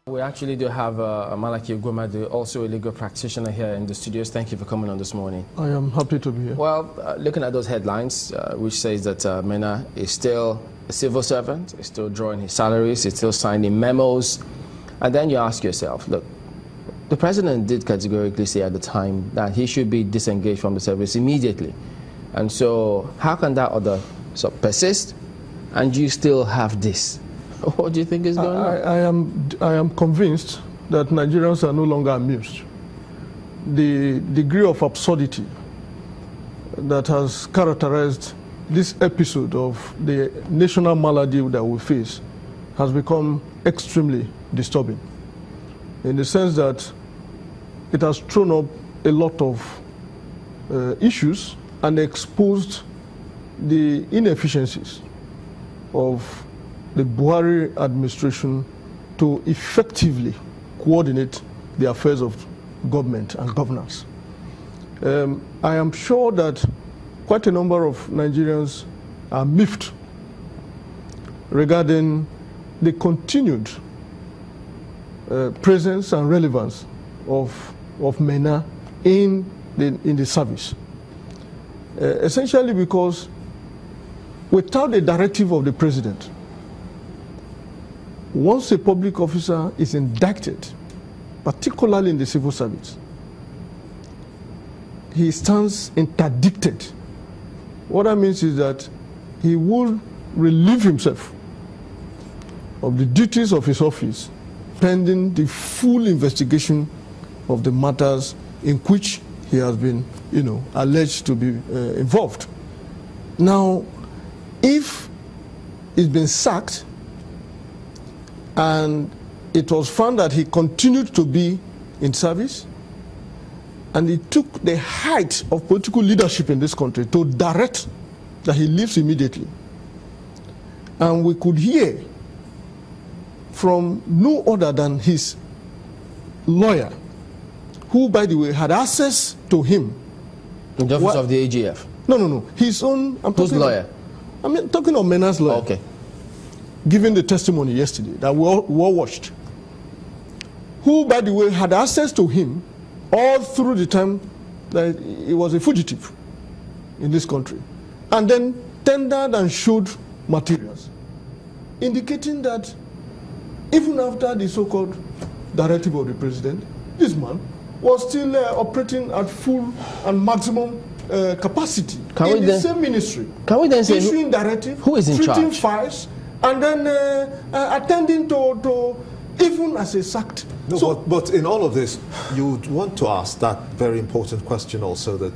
We actually do have Malaki Ugwumadu, also a legal practitioner here in the studios. Thank you for coming on this morning. I am happy to be here. Well, looking at those headlines, which says that Maina is still a civil servant, is still drawing his salaries, is still signing memos, and then you ask yourself, look, the president did categorically say at the time that he should be disengaged from the service immediately. And so how can that order persist and you still have this? What do you think is going on? I am convinced that Nigerians are no longer amused. The degree of absurdity that has characterized this episode of the national malady that we face has become extremely disturbing, in the sense that it has thrown up a lot of issues and exposed the inefficiencies of the Buhari administration to effectively coordinate the affairs of government and governance. I am sure that quite a number of Nigerians are miffed regarding the continued presence and relevance of Maina in the service. Essentially because without the directive of the president, once a public officer is indicted, particularly in the civil service, he stands interdicted. What that means is that he will relieve himself of the duties of his office pending the full investigation of the matters in which he has been, alleged to be involved. Now, if he's been sacked and it was found that he continued to be in service, and it took the height of political leadership in this country to direct that he leaves immediately. And we could hear from no other than his lawyer, who, by the way, had access to him. In the office of the AGF? No. His own... Whose lawyer? Talking of Maina's lawyer. Okay. Giving the testimony yesterday that we all watched, who, by the way, had access to him all through the time that he was a fugitive in this country, and then tendered and showed materials indicating that even after the so-called directive of the president, this man was still operating at full and maximum capacity in the same ministry. Can we then say issuing directive, who is in charge? treating files, and then attending to even as a sacked. No, so, but in all of this, you would want to ask that very important question also, that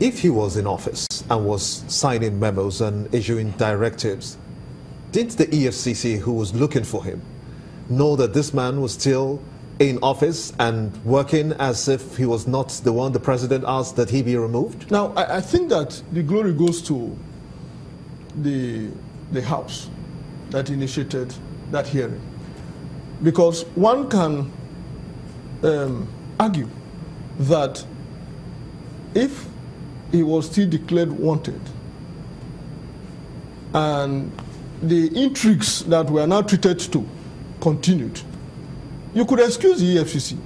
if he was in office and was signing memos and issuing directives, didn't the EFCC, who was looking for him, know that this man was still in office and working as if he was not the one the president asked that he be removed? Now, I think that the glory goes to the House that initiated that hearing. Because one can argue that if he was still declared wanted and the intrigues that were now treated to continued, you could excuse the EFCC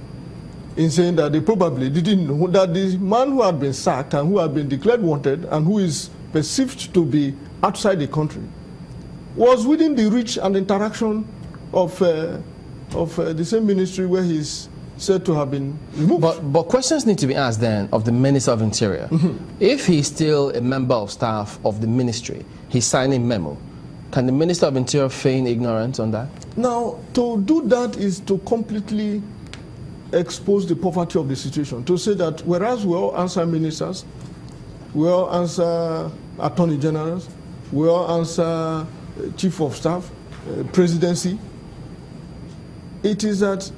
in saying that they probably didn't know that the man who had been sacked and who had been declared wanted and who is perceived to be outside the country was within the reach and interaction of the same ministry where he's said to have been removed. But questions need to be asked then of the Minister of Interior. If he's still a member of staff of the ministry, he's signing memo, can the Minister of Interior feign ignorance on that? Now, to do that is to completely expose the poverty of the situation. To say that whereas we all answer ministers, we all answer attorney generals, we all answer chief of staff, presidency, it is that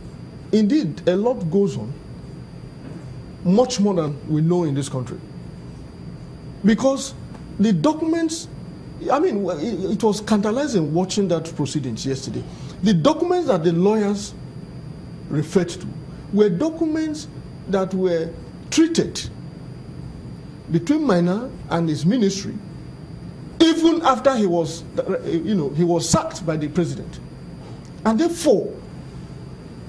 indeed a lot goes on, much more than we know in this country. Because the documents, I mean, it was scandalizing watching that proceedings yesterday. The documents that the lawyers referred to were documents that were treated between Maina and his ministry, even after he was, he was sacked by the president. And therefore,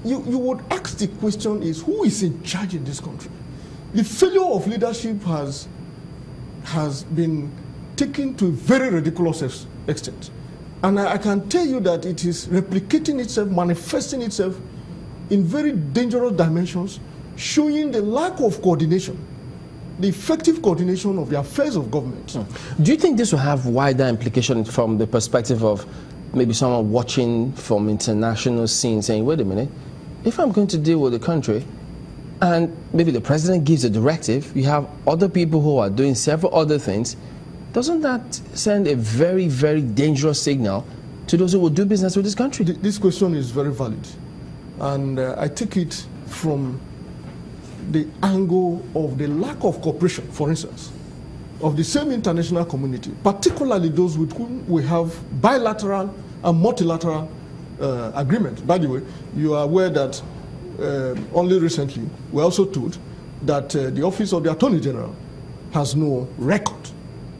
you would ask the question is, who is in charge in this country? The failure of leadership has been taken to a very ridiculous extent. And I can tell you that it is replicating itself, manifesting itself in very dangerous dimensions, showing the lack of coordination, the effective coordination of the affairs of government. Do you think this will have wider implications from the perspective of maybe someone watching from international scene saying, wait a minute, if I'm going to deal with the country and maybe the president gives a directive, you have other people who are doing several other things, doesn't that send a very, very dangerous signal to those who will do business with this country? This question is very valid. And I take it from the angle of the lack of cooperation, for instance, of the same international community, particularly those with whom we have bilateral and multilateral agreements. By the way, you are aware that only recently we also told that the Office of the Attorney General has no record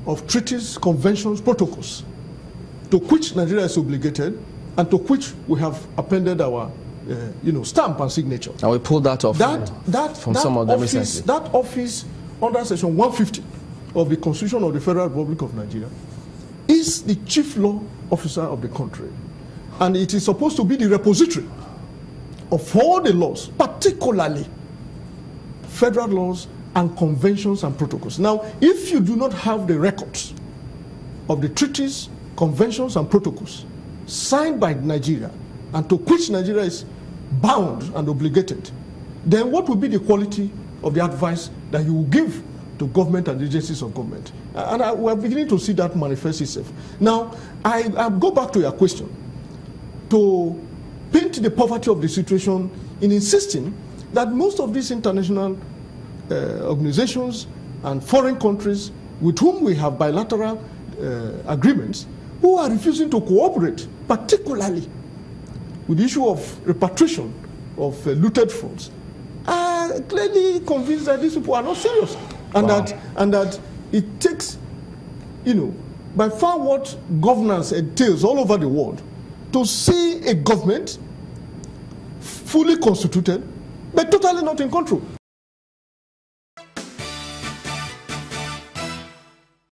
of treaties, conventions, protocols to which Nigeria is obligated and to which we have appended our stamp and signature. And we pulled that off from some of them recently. That office, under Section 150 of the Constitution of the Federal Republic of Nigeria, is the chief law officer of the country. And it is supposed to be the repository of all the laws, particularly federal laws and conventions and protocols. Now, if you do not have the records of the treaties, conventions and protocols signed by Nigeria and to which Nigeria is bound and obligated, then what will be the quality of the advice that you will give to government and agencies of government? And we are beginning to see that manifest itself. Now, I go back to your question to paint the poverty of the situation in insisting that most of these international organizations and foreign countries with whom we have bilateral agreements who are refusing to cooperate, particularly with the issue of repatriation of looted funds, are clearly convinced that these people are not serious. And, that it takes, by far what governance entails all over the world to see a government fully constituted but totally not in control.